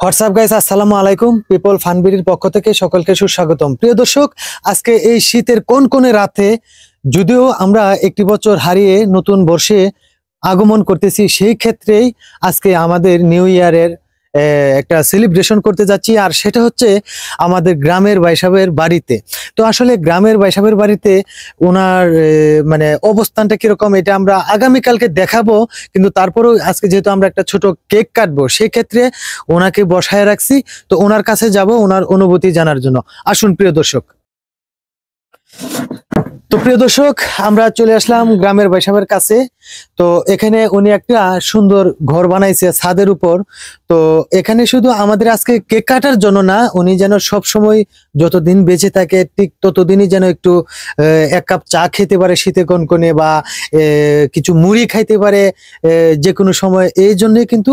WhatsApp guys, আসসালামু আলাইকুম। People ফানবিডির পক্ষ থেকে সকলকে সুস্বাগতম। প্রিয় দর্শক, আজকে এই শীতের কোন কোন রাতে, যদিও আমরা একটি বছর হারিয়ে নতুন বর্ষে আগমন করতেছি, সেই ক্ষেত্রেই আজকে আমাদের নিউ ইয়ারের একটা সেলিব্রেশন করতে যাচ্ছি, আর সেটা হচ্ছে আমাদের গ্রামের বাইসাবের বাড়িতে। তো আসলে গ্রামের বাইসাবের বাড়িতে ওনার মানে অবস্থানটা কিরকম এটা আমরা আগামীকালকে দেখাবো, কিন্তু তারপরেও আজকে যেহেতু আমরা একটা ছোট কেক কাটবো, সেক্ষেত্রে ওনাকে বসায় রাখছি। তো ওনার কাছে যাব ওনার অনুভূতি জানার জন্য। আসুন প্রিয় দর্শক। তো প্রিয় দর্শক, আমরা চলে আসলাম গ্রামের বাইসাবের কাছে। তো এখানে উনি একটা সুন্দর ঘর বানাইছে ছাদের উপর। তো এখানে শুধু আমাদের আজকে কেক কাটার জন্য না, উনি যেন সব সময় যতদিন বেঁচে থাকে ঠিক ততদিনই যেন একটু এক কাপ চা খেতে পারে শীতে কনকনে, বা কিছু মুড়ি খাইতে পারে যে কোনো সময়, এই জন্যই কিন্তু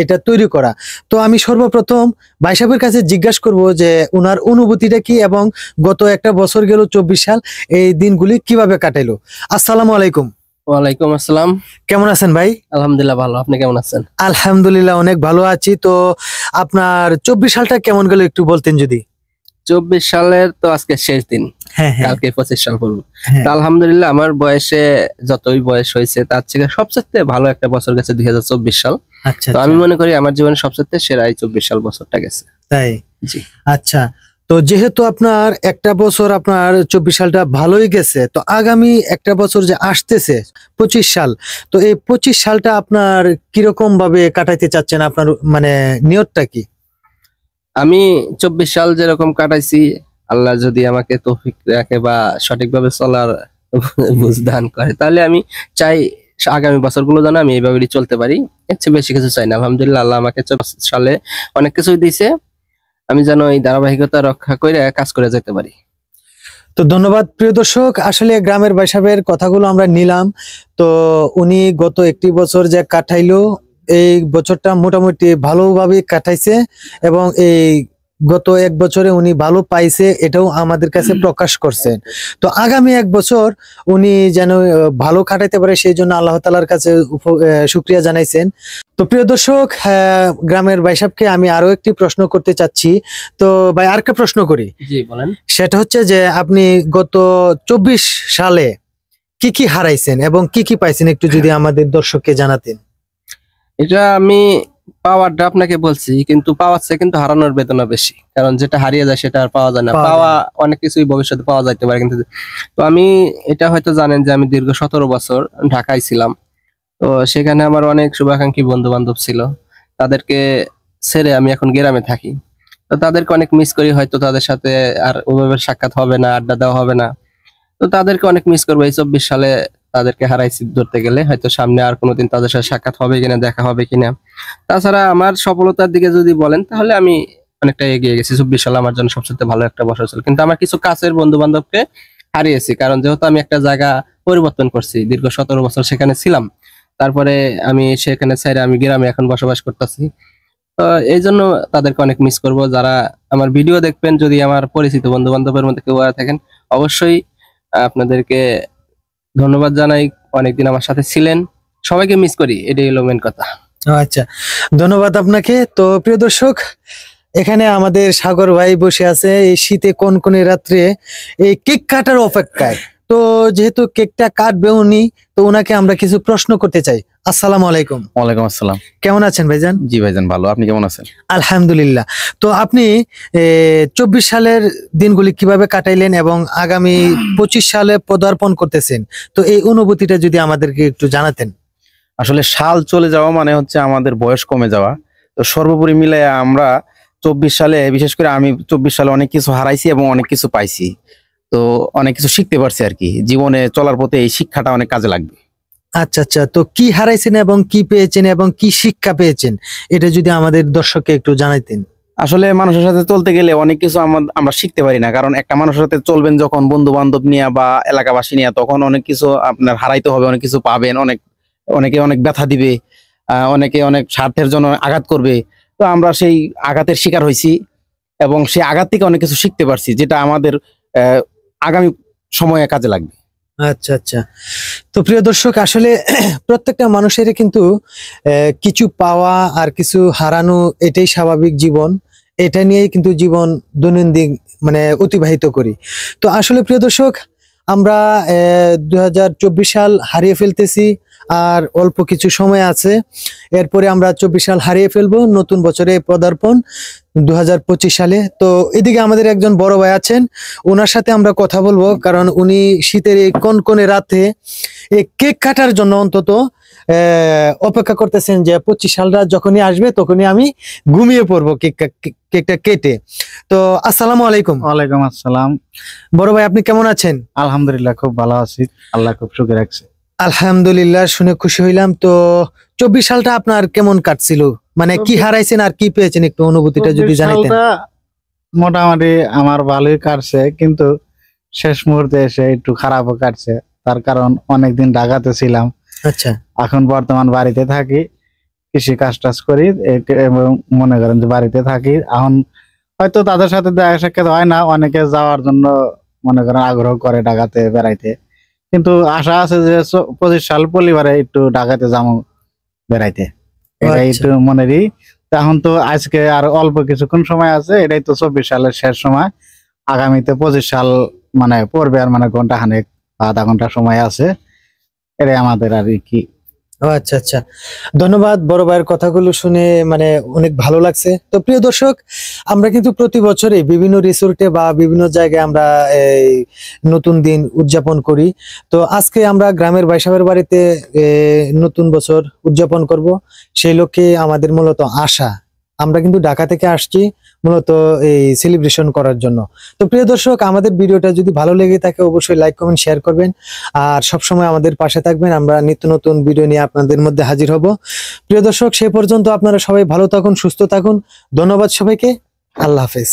এটা তৈরি করা। তো আমি সর্বপ্রথম বাইসাবের কাছে জিজ্ঞাসা করব যে ওনার অনুভূতিটা কি, এবং গত একটা বছর গেল 24 সাল, এই দিনগুলি কিভাবে কাটাইলো। আসসালামু আলাইকুম। ওয়ালাইকুম আসসালাম। কেমন আছেন ভাই? আলহামদুলিল্লাহ ভালো, আপনি কেমন আছেন? আলহামদুলিল্লাহ অনেক ভালো আছি। তো আপনার 24 সালটা কেমন গেল একটু বলতেন যদি। 24 সালের তো আজকে শেষ দিন, হ্যাঁ হ্যাঁ কালকে 25 সাল পড়বো। হ্যাঁ। তো আলহামদুলিল্লাহ আমার বয়সে যতই বয়স হয়েছে তার থেকে সবচেয়ে ভালো একটা বছর গেছে 2024 সাল। আচ্ছা, তো আমি মনে করি আমার জীবনে সবচেয়ে সেরা এই 24 সাল বছরটা গেছে। তাই? জি। আচ্ছা, তো যেহেতু আপনার একটা বছর আপনার 24 সালটা ভালোই গেছে, তো আগামী একটা বছর যে আসতেছে 25 সাল, তো এই 25 সালটা আপনার কিরকম ভাবে কাটাইতে চাচ্ছেন? আপনার মানে নিয়তটা কি? আমি 24 সাল যেরকম কাটাইছি, আল্লাহ যদি আমাকে তৌফিক রাখে বা সঠিকভাবে চলার বুঝ দান করে, তাহলে আমি চাই আগামী বছরগুলো যেন আমি এইভাবেই চলতে পারি। এর চেয়ে বেশি কিছু চাই না। আলহামদুলিল্লাহ আল্লাহ আমাকে 24 সালে অনেক কিছুই দিয়েছে, আমি যেন এই ধারাবাহিকতা রক্ষা করে কাজ করে যেতে পারি। তো ধন্যবাদ প্রিয় দর্শক। আসলে গ্রামের বাইসাবের কথাগুলো আমরা নিলাম। তো উনি গত একটি বছর যে কাটাইলো, এই বছরটা মোটামুটি ভালোভাবে কাটাইছে, এবং এই গত এক বছরে উনি ভালো পাইছে এটাও আমাদের কাছে প্রকাশ করছেন। তো আগামী এক বছর উনি যেন ভালো কাটাইতে পারে, সেই জন্য আল্লাহ তাআলার কাছে শুকরিয়া জানাইছেন। তো প্রিয় দর্শক, গ্রামের বাইসাবকে আমি আরো একটি প্রশ্ন করতে চাচ্ছি। তো ভাই আরেকটা প্রশ্ন করি। জি বলেন। সেটা হচ্ছে যে আপনি গত 24 সালে কি কি হারাইছেন এবং কি কি পাইছেন, একটু যদি আমাদের দর্শককে জানাতেন। এটা আমি পাওয়ারটা আপনাকে বলছি, কিন্তু পাওয়ার চেয়ে কিন্তু হারানোর বেদনা বেশি, কারণ যেটা হারিয়ে যায় সেটা আর পাওয়া যায় না। পাওয়া অনেক কিছুই ভবিষ্যতে পাওয়া যাইতে পারে, কিন্তু তো আমি এটা হয়তো জানেন যে আমি দীর্ঘ 17 বছর ঢাকায় ছিলাম। তো সেখানে আমার অনেক শুভাকাঙ্ক্ষী বন্ধু বান্ধব ছিল, তাদেরকে ছেড়ে আমি এখন গ্রামে থাকি। তো তাদেরকে অনেক মিস করি, হয়তো তাদের সাথে আর ওইভাবে সাক্ষাৎ হবে না, আড্ডা দেওয়া হবে না। তো তাদেরকে অনেক মিস করবো। এই 24 সালে তাদেরকে হারাইছি ধরতে গেলে, হয়তো সামনে আর কোনোদিন তাদের সাথে সাক্ষাৎ হবে কিনা, দেখা হবে কিনা। তাছাড়া আমার সফলতার দিকে যদি বলেন, তাহলে আমি অনেকটা এগিয়ে গেছি। 24 সাল আমার জন্য সবচেয়ে ভালো একটা বছর ছিল, কিন্তু আমার কিছু কাছের বন্ধু বান্ধবকে হারিয়েছি, কারণ যেহেতু আমি একটা জায়গা পরিবর্তন করছি, দীর্ঘ 17 বছর সেখানে ছিলাম, তারপরে আমি সেখানে ছেড়ে আমি গ্রামে এখন বসবাস করতেছি। তো এই জন্য তাদেরকে অনেক মিস করব। যারা আমার ভিডিও দেখবেন, যদি আমার পরিচিত বন্ধু বান্ধবের মধ্যে কেউ থাকেন, অবশ্যই আপনাদেরকে ধন্যবাদ জানাই, অনেকদিন আমার সাথে ছিলেন। সবাইকে মিস করি, এটাই হলো মেন কথা। আচ্ছা, ধন্যবাদ আপনাকে। তো প্রিয় দর্শক, এখানে আমাদের সাগর ভাই বসে আছে এই শীতে কনকনে রাত্রে এই কেক কাটার অপেক্ষায়। তো যেহেতু কেকটা কাটবে উনি, তো ওনাকে আমরা কিছু প্রশ্ন করতে চাই। আসসালামু আলাইকুম। ওয়ালাইকুম আসসালাম। কেমন আছেন ভাইজান? জি ভাইজান ভালো, আপনি কেমন আছেন? আলহামদুলিল্লাহ। তো আপনি 24 সালের দিনগুলি কিভাবে কাটাইলেন এবং আগামী 25 সালে পদার্পণ করতেছেন, তো এই অনুভূতিটা যদি আমাদেরকে একটু জানাতেন। আসলে সাল চলে যাওয়া মানে হচ্ছে আমাদের বয়স কমে যাওয়া। তো সর্বোপরি মিলে আমরা 24 সালে, বিশেষ করে আমি 24 সালে অনেক কিছু হারাইছি এবং অনেক কিছু পাইছি। তো অনেক কিছু শিখতে পারছি আর কি, জীবনে চলার পথে এই শিক্ষাটা অনেক কাজে লাগবে। আচ্ছা আচ্ছা, তো কি হারাইছেন এবং কি পেয়েছেন এবং কি শিক্ষা পেয়েছেন, এটা যদি আমাদের দর্শককে একটু জানাইতেন। আসলে মানুষের সাথে চলতে গেলে অনেক কিছু আমরা শিখতে পারি না, কারণ একটা মানুষের সাথে চলবেন যখন বন্ধু বান্ধব নিয়ে বা এলাকাবাসী নিয়ে, তখন অনেক কিছু আপনার হারাইতে হবে, অনেক কিছু পাবেন, অনেকে অনেক ব্যথা দিবে, অনেকে অনেক স্বার্থের জন্য আঘাত করবে। তো আমরা সেই আঘাতের শিকার হয়েছি এবং সেই আঘাত থেকে অনেক কিছু শিখতে পারছি, যেটা আমাদের আগামী সময়ে কাজে লাগবে। আচ্ছা আচ্ছা। তো প্রিয় দর্শক, আসলে প্রত্যেকটা মানুষেরই কিন্তু কিছু পাওয়া আর কিছু হারানো, এটাই স্বাভাবিক জীবন। এটা নিয়েই কিন্তু জীবন দৈনন্দিন মানে অতিবাহিত করি। তো আসলে প্রিয় দর্শক, আমরা 2024 সাল হারিয়ে ফেলতেছি, আর অল্প কিছু সময় আছে, এরপরে আমরা 24 সাল হারিয়ে ফেলবো, নতুন বছরে পদার্পণ 2025 সালে। তো এদিকে আমাদের একজন বড় ভাই আছেন, ওনার সাথে আমরা কথা বলবো, কারণ উনি শীতের এই কনকনে রাতে এই কেক কাটার জন্য অন্তত অপেক্ষা করতেছেন যে 25 সালটা যখনই আসবে তখনই আমি ঘুমিয়ে পড়বো কেকটা কেটে। তো আসসালামু আলাইকুম। ওয়ালাইকুম আসসালাম। বড় ভাই, আপনি কেমন আছেন? আলহামদুলিল্লাহ, খুব ভালো আছি, আল্লাহ খুব সুখে রাখছে। আলহামদুলিল্লাহ, শুনে খুশি হইলাম। তো 24 সালটা আপনার কেমন কাটছিল, মানে কি হারাইছেন আর কি পেয়েছেন, একটু অনুভূতিটা যদি 24 জানাতেন। সালটা মোটামুটি আমার ভালোই কাটছে, কিন্তু শেষ মুহূর্তে এসে একটু খারাপও কাটছে। তার কারণ অনেকদিন ঢাকাতে ছিলাম, আচ্ছা এখন বর্তমান বাড়িতে থাকি, কৃষি কাজ টাজ করি এবং মনে করেন যে বাড়িতে থাকি। এখন হয়তো তাদের সাথে দেখা সাক্ষাৎ হয় না, অনেকে যাওয়ার জন্য মনে করেন আগ্রহ করে ঢাকাতে বেড়াইতে, কিন্তু আশা আছে যে 25 সাল পরিবারে একটু ঢাকাতে যাবো বেড়াইতে, এটাই আচ্ছা। একটু মনেরই। তো এখন তো আজকে আর অল্প কিছুক্ষণ সময় আছে, এটাই তো 24 সালের শেষ সময়। আগামীতে 25 সাল মানে পড়বে, আর মানে ঘন্টা খানেক বা আধা ঘন্টা সময় আছে, এটাই আমাদের আর কি। ও আচ্ছা আচ্ছা, ধন্যবাদ বড় ভাইয়ের কথাগুলো শুনে মানে অনেক ভালো লাগছে। তো প্রিয় দর্শক, আমরা কিন্তু প্রতি বছরে বিভিন্ন রিসোর্টে বা বিভিন্ন জায়গায় আমরা এই নতুন দিন উদযাপন করি। তো আজকে আমরা গ্রামের বাইসাবের বাড়িতে নতুন বছর উদযাপন করব, সেই লক্ষ্যে আমাদের মূলত আসা। আমরা কিন্তু ঢাকা থেকে আসছি মূলত এই সেলিব্রেশন করার জন্য। তো প্রিয় দর্শক, আমাদের ভিডিওটা যদি ভালো লেগে থাকে অবশ্যই লাইক কমেন্ট শেয়ার করবেন, আর সবসময় আমাদের পাশে থাকবেন। আমরা নিত্য নতুন ভিডিও নিয়ে আপনাদের মধ্যে হাজির হব। প্রিয় দর্শক, সে পর্যন্ত আপনারা সবাই ভালো থাকুন, সুস্থ থাকুন। ধন্যবাদ সবাইকে। আল্লাহ হাফেজ।